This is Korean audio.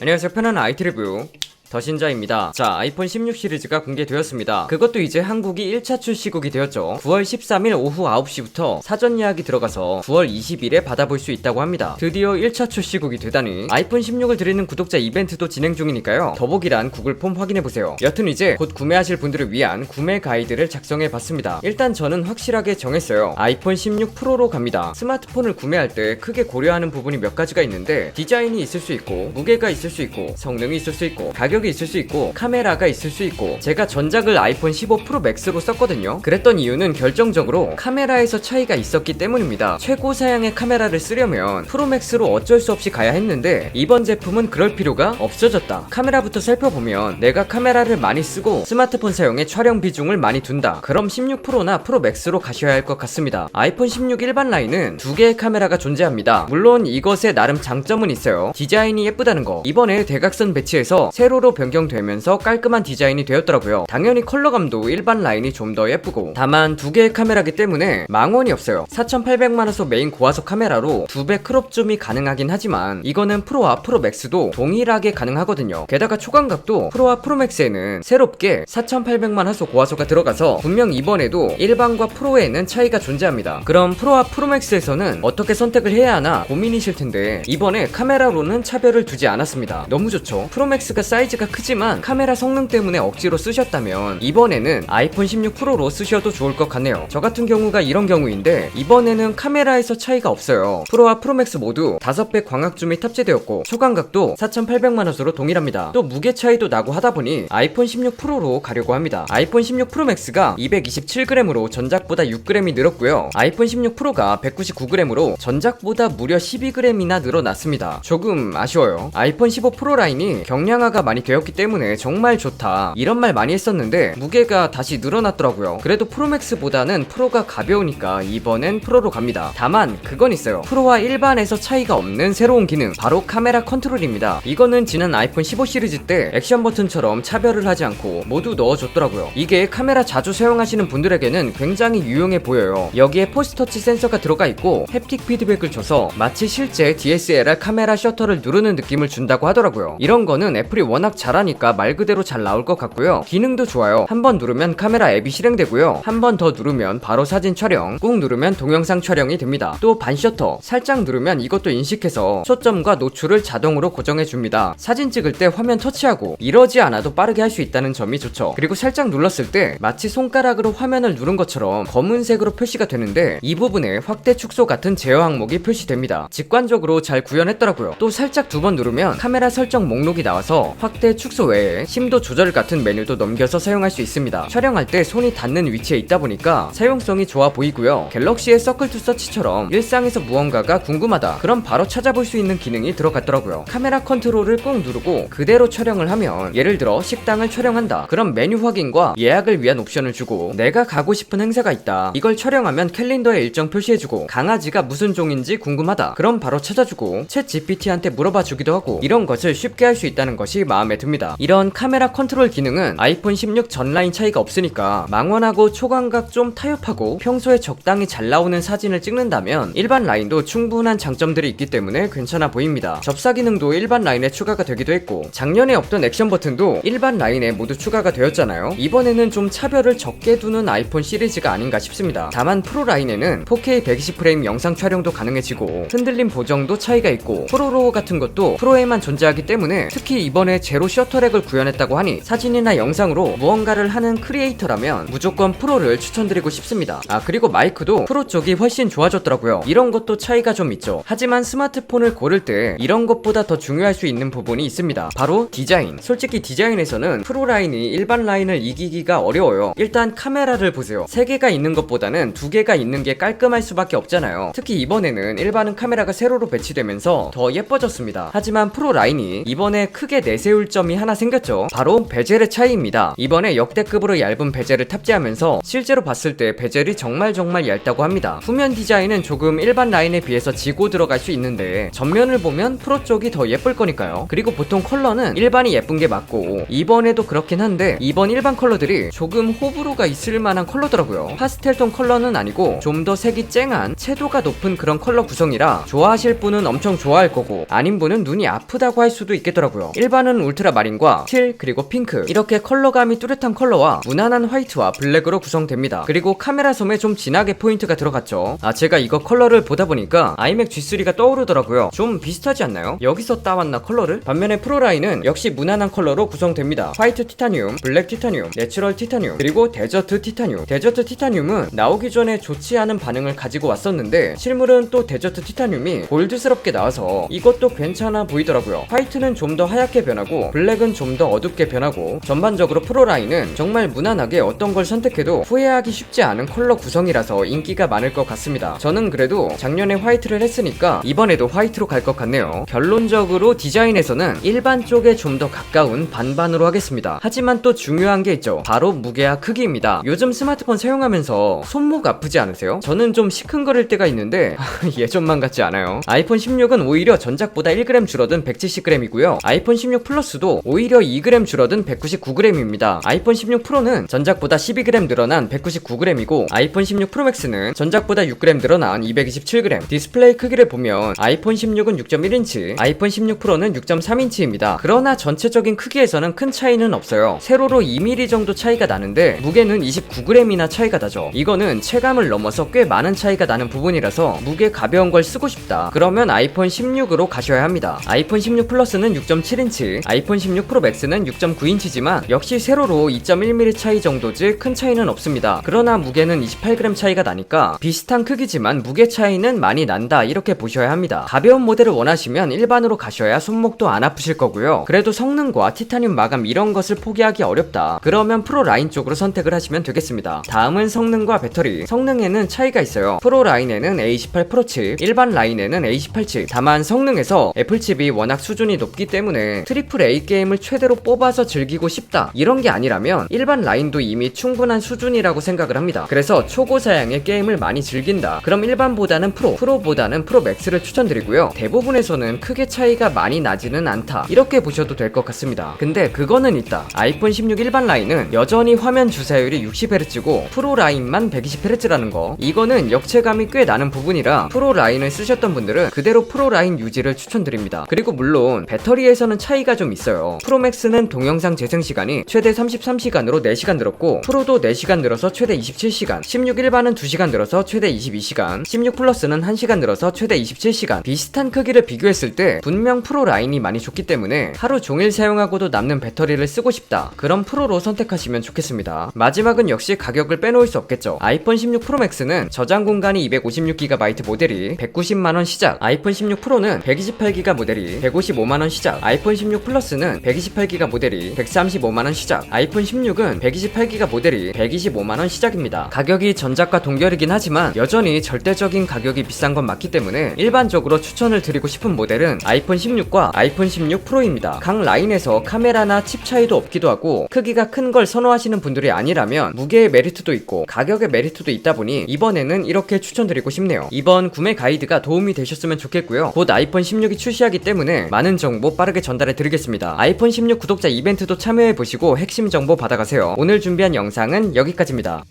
안녕하세요. 편안한 IT 리뷰 더신자입니다. 자, 아이폰 16 시리즈가 공개되었습니다. 그것도 이제 한국이 1차 출시국이 되었죠. 9월 13일 오후 9시부터 사전 예약이 들어가서 9월 20일에 받아볼 수 있다고 합니다. 드디어 1차 출시국이 되다니. 아이폰 16을 드리는 구독자 이벤트도 진행 중이니까요. 더보기란 구글 폼 확인해보세요. 여튼 이제 곧 구매하실 분들을 위한 구매 가이드를 작성해봤습니다. 일단 저는 확실하게 정했어요. 아이폰 16 프로로 갑니다. 스마트폰을 구매할 때 크게 고려하는 부분이 몇 가지가 있는데, 디자인이 있을 수 있고, 무게가 있을 수 있고, 성능이 있을 수 있고, 가격이 있을 수 있고, 카메라가 있을 수 있고. 제가 전작을 아이폰 15 프로 맥스로 썼거든요. 그랬던 이유는 결정적으로 카메라에서 차이가 있었기 때문입니다. 최고 사양의 카메라를 쓰려면 프로 맥스로 어쩔 수 없이 가야 했는데, 이번 제품은 그럴 필요가 없어졌다. 카메라부터 살펴보면 내가 카메라를 많이 쓰고 스마트폰 사용에 촬영 비중을 많이 둔다. 그럼 16 프로나 프로 맥스로 가셔야 할 것 같습니다. 아이폰 16 일반 라인은 두 개의 카메라가 존재합니다. 물론 이것에 나름 장점은 있어요. 디자인이 예쁘다는 거. 이번에 대각선 배치에서 세로로 변경되면서 깔끔한 디자인이 되었더라고요. 당연히 컬러감도 일반 라인이 좀 더 예쁘고, 다만 두 개의 카메라기 때문에 망원이 없어요. 4800만화소 메인 고화소 카메라로 2배 크롭 줌이 가능하긴 하지만 이거는 프로와 프로 맥스도 동일하게 가능하거든요. 게다가 초광각도 프로와 프로 맥스에는 새롭게 4800만화소 고화소가 들어가서 분명 이번에도 일반과 프로에는 차이가 존재합니다. 그럼 프로와 프로 맥스에서는 어떻게 선택을 해야 하나 고민이실 텐데, 이번에 카메라로는 차별을 두지 않았습니다. 너무 좋죠. 프로 맥스가 사이즈가 크지만 카메라 성능 때문에 억지로 쓰셨다면 이번에는 아이폰 16 프로로 쓰셔도 좋을 것 같네요. 저 같은 경우가 이런 경우인데, 이번에는 카메라에서 차이가 없어요. 프로와 프로맥스 모두 5배 광학줌이 탑재되었고, 초광각도 4800만화소로 동일합니다. 또 무게 차이도 나고 하다보니 아이폰 16 프로로 가려고 합니다. 아이폰 16 프로맥스가 227g으로 전작보다 6g이 늘었고요. 아이폰 16 프로가 199g으로 전작보다 무려 12g이나 늘어났습니다. 조금 아쉬워요. 아이폰 15 프로 라인이 경량화가 많이 되었기 때문에 정말 좋다, 이런 말 많이 했었는데 무게가 다시 늘어났더라고요. 그래도 프로맥스보다는 프로가 가벼우니까 이번엔 프로로 갑니다. 다만 그건 있어요. 프로와 일반에서 차이가 없는 새로운 기능, 바로 카메라 컨트롤입니다. 이거는 지난 아이폰 15 시리즈 때 액션 버튼처럼 차별을 하지 않고 모두 넣어줬더라고요. 이게 카메라 자주 사용하시는 분들에게는 굉장히 유용해 보여요. 여기에 포스터치 센서가 들어가 있고 햅틱 피드백을 줘서 마치 실제 DSLR 카메라 셔터를 누르는 느낌을 준다고 하더라고요. 이런 거는 애플이 워낙 잘하니까 말 그대로 잘 나올 것 같고요. 기능도 좋아요. 한 번 누르면 카메라 앱이 실행되고요. 한 번 더 누르면 바로 사진 촬영, 꾹 누르면 동영상 촬영이 됩니다. 또 반셔터, 살짝 누르면 이것도 인식해서 초점과 노출을 자동으로 고정해줍니다. 사진 찍을 때 화면 터치하고 이러지 않아도 빠르게 할 수 있다는 점이 좋죠. 그리고 살짝 눌렀을 때 마치 손가락으로 화면을 누른 것처럼 검은색으로 표시가 되는데, 이 부분에 확대 축소 같은 제어 항목이 표시됩니다. 직관적으로 잘 구현했더라고요. 또 살짝 두 번 누르면 카메라 설정 목록이 나와서 확대 축소 외에 심도 조절 같은 메뉴도 넘겨서 사용할 수 있습니다. 촬영할 때 손이 닿는 위치에 있다 보니까 사용성이 좋아 보이고요. 갤럭시의 서클 투 서치처럼 일상에서 무언가가 궁금하다, 그럼 바로 찾아볼 수 있는 기능이 들어갔더라고요. 카메라 컨트롤을 꾹 누르고 그대로 촬영을 하면, 예를 들어 식당을 촬영한다, 그럼 메뉴 확인과 예약을 위한 옵션을 주고, 내가 가고 싶은 행사가 있다, 이걸 촬영하면 캘린더에 일정 표시해주고, 강아지가 무슨 종인지 궁금하다, 그럼 바로 찾아주고, 챗 GPT한테 물어봐 주기도 하고, 이런 것을 쉽게 할 수 있다는 것이 마음에 듭니다. 이런 카메라 컨트롤 기능은 아이폰 16 전 라인 차이가 없으니까 망원하고 초광각 좀 타협하고 평소에 적당히 잘 나오는 사진을 찍는다면 일반 라인도 충분한 장점들이 있기 때문에 괜찮아 보입니다. 접사 기능도 일반 라인에 추가가 되기도 했고, 작년에 없던 액션 버튼도 일반 라인에 모두 추가가 되었잖아요. 이번에는 좀 차별을 적게 두는 아이폰 시리즈가 아닌가 싶습니다. 다만 프로 라인에는 4K 120프레임 영상 촬영도 가능해지고, 흔들림 보정도 차이가 있고, 프로로 같은 것도 프로에만 존재하기 때문에, 특히 이번에 제로 셔터렉을 구현했다고 하니 사진이나 영상으로 무언가를 하는 크리에이터라면 무조건 프로를 추천드리고 싶습니다. 그리고 마이크도 프로 쪽이 훨씬 좋아졌더라고요. 이런 것도 차이가 좀 있죠. 하지만 스마트폰을 고를 때 이런 것보다 더 중요할 수 있는 부분이 있습니다. 바로 디자인. 솔직히 디자인에서는 프로 라인이 일반 라인을 이기기가 어려워요. 일단 카메라를 보세요. 3개가 있는 것보다는 2개가 있는 게 깔끔할 수밖에 없잖아요. 특히 이번에는 일반은 카메라가 세로로 배치되면서 더 예뻐졌습니다. 하지만 프로 라인이 이번에 크게 내세울 단골점이 하나 생겼죠. 바로 베젤의 차이입니다. 이번에 역대급으로 얇은 베젤을 탑재하면서 실제로 봤을 때 베젤이 정말 얇다고 합니다. 후면 디자인은 조금 일반 라인에 비해서 지고 들어갈 수 있는데 전면을 보면 프로 쪽이 더 예쁠 거니까요. 그리고 보통 컬러는 일반이 예쁜 게 맞고 이번에도 그렇긴 한데 이번 일반 컬러들이 조금 호불호가 있을 만한 컬러더라고요. 파스텔톤 컬러는 아니고 좀 더 색이 쨍한 채도가 높은 그런 컬러 구성이라 좋아하실 분은 엄청 좋아할 거고 아닌 분은 눈이 아프다고 할 수도 있겠더라고요. 일반은 울트라마린과 틸 그리고 핑크 이렇게 컬러감이 뚜렷한 컬러와 무난한 화이트와 블랙으로 구성됩니다. 그리고 카메라 섬에 좀 진하게 포인트가 들어갔죠. 제가 이거 컬러를 보다 보니까 아이맥 G3가 떠오르더라고요. 좀 비슷하지 않나요? 여기서 따왔나 컬러를? 반면에 프로라인은 역시 무난한 컬러로 구성됩니다. 화이트 티타늄, 블랙 티타늄, 내추럴 티타늄 그리고 데저트 티타늄. 데저트 티타늄은 나오기 전에 좋지 않은 반응을 가지고 왔었는데 실물은 또 데저트 티타늄이 골드스럽게 나와서 이것도 괜찮아 보이더라고요. 화이트는 좀 더 하얗게 변하고 블랙은 좀 더 어둡게 변하고 전반적으로 프로라인은 정말 무난하게 어떤 걸 선택해도 후회하기 쉽지 않은 컬러 구성이라서 인기가 많을 것 같습니다. 저는 그래도 작년에 화이트를 했으니까 이번에도 화이트로 갈 것 같네요. 결론적으로 디자인에서는 일반 쪽에 좀 더 가까운 반반으로 하겠습니다. 하지만 또 중요한 게 있죠. 바로 무게와 크기입니다. 요즘 스마트폰 사용하면서 손목 아프지 않으세요? 저는 좀 시큰거릴 때가 있는데 예전만 같지 않아요. 아이폰 16은 오히려 전작보다 1g 줄어든 170g이고요. 아이폰 16 플러스도 오히려 2g 줄어든 199g입니다. 아이폰 16 프로는 전작보다 12g 늘어난 199g이고 아이폰 16 프로맥스는 전작보다 6g 늘어난 227g. 디스플레이 크기를 보면 아이폰 16은 6.1인치, 아이폰 16 프로는 6.3인치입니다. 그러나 전체적인 크기에서는 큰 차이는 없어요. 세로로 2mm 정도 차이가 나는데 무게는 29g이나 차이가 나죠. 이거는 체감을 넘어서 꽤 많은 차이가 나는 부분이라서 무게 가벼운 걸 쓰고 싶다 그러면 아이폰 16으로 가셔야 합니다. 아이폰 16 플러스는 6.7인치, 아이폰 16 프로 맥스는 6.9인치지만 역시 세로로 2.1mm 차이 정도지 큰 차이는 없습니다. 그러나 무게는 28g 차이가 나니까 비슷한 크기지만 무게 차이는 많이 난다 이렇게 보셔야 합니다. 가벼운 모델을 원하시면 일반으로 가셔야 손목도 안 아프실 거고요. 그래도 성능과 티타늄 마감 이런 것을 포기하기 어렵다 그러면 프로 라인 쪽으로 선택을 하시면 되겠습니다. 다음은 성능과 배터리. 성능에는 차이가 있어요. 프로 라인에는 A18 프로 칩, 일반 라인에는 A18 칩. 다만 성능에서 애플 칩이 워낙 수준이 높기 때문에 트리플 A 게임을 최대로 뽑아서 즐기고 싶다 이런 게 아니라면 일반 라인도 이미 충분한 수준이라고 생각을 합니다. 그래서 초고 사양의 게임을 많이 즐긴다 그럼 일반보다는 프로보다는 프로 맥스를 추천드리고요. 대부분에서는 크게 차이가 많이 나지는 않다 이렇게 보셔도 될 것 같습니다. 근데 그거는 있다. 아이폰 16 일반 라인은 여전히 화면 주사율이 60Hz고 프로 라인만 120Hz라는 거. 이거는 역체감이 꽤 나는 부분이라 프로 라인을 쓰셨던 분들은 그대로 프로 라인 유지를 추천드립니다. 그리고 물론 배터리에서는 차이가 좀 있어요. 프로맥스는 동영상 재생 시간이 최대 33시간으로 4시간 늘었고 프로도 4시간 늘어서 최대 27시간, 16 일반은 2시간 늘어서 최대 22시간, 16 플러스는 1시간 늘어서 최대 27시간. 비슷한 크기를 비교했을 때 분명 프로 라인이 많이 좋기 때문에 하루 종일 사용하고도 남는 배터리를 쓰고 싶다 그럼 프로로 선택하시면 좋겠습니다. 마지막은 역시 가격을 빼놓을 수 없겠죠. 아이폰 16 프로 맥스는 저장 공간이 256GB 모델이 190만원 시작, 아이폰 16 프로는 128GB 모델이 155만원 시작, 아이폰 16 플러스는 128GB 모델이 135만원 시작, 아이폰 16은 128GB 모델이 125만원 시작입니다. 가격이 전작과 동결이긴 하지만 여전히 절대적인 가격이 비싼 건 맞기 때문에 일반적으로 추천을 드리고 싶은 모델은 아이폰 16과 아이폰 16 프로입니다. 각 라인에서 카메라나 칩 차이도 없기도 하고 크기가 큰 걸 선호하시는 분들이 아니라면 무게의 메리트도 있고 가격의 메리트도 있다 보니 이번에는 이렇게 추천드리고 싶네요. 이번 구매 가이드가 도움이 되셨으면 좋겠고요. 곧 아이폰 16이 출시하기 때문에 많은 정보 빠르게 전달해 드리겠습니다. 아이폰 16 구독자 이벤트도 참여해 보시고 핵심 정보 받아가세요. 오늘 준비한 영상은 여기까지입니다.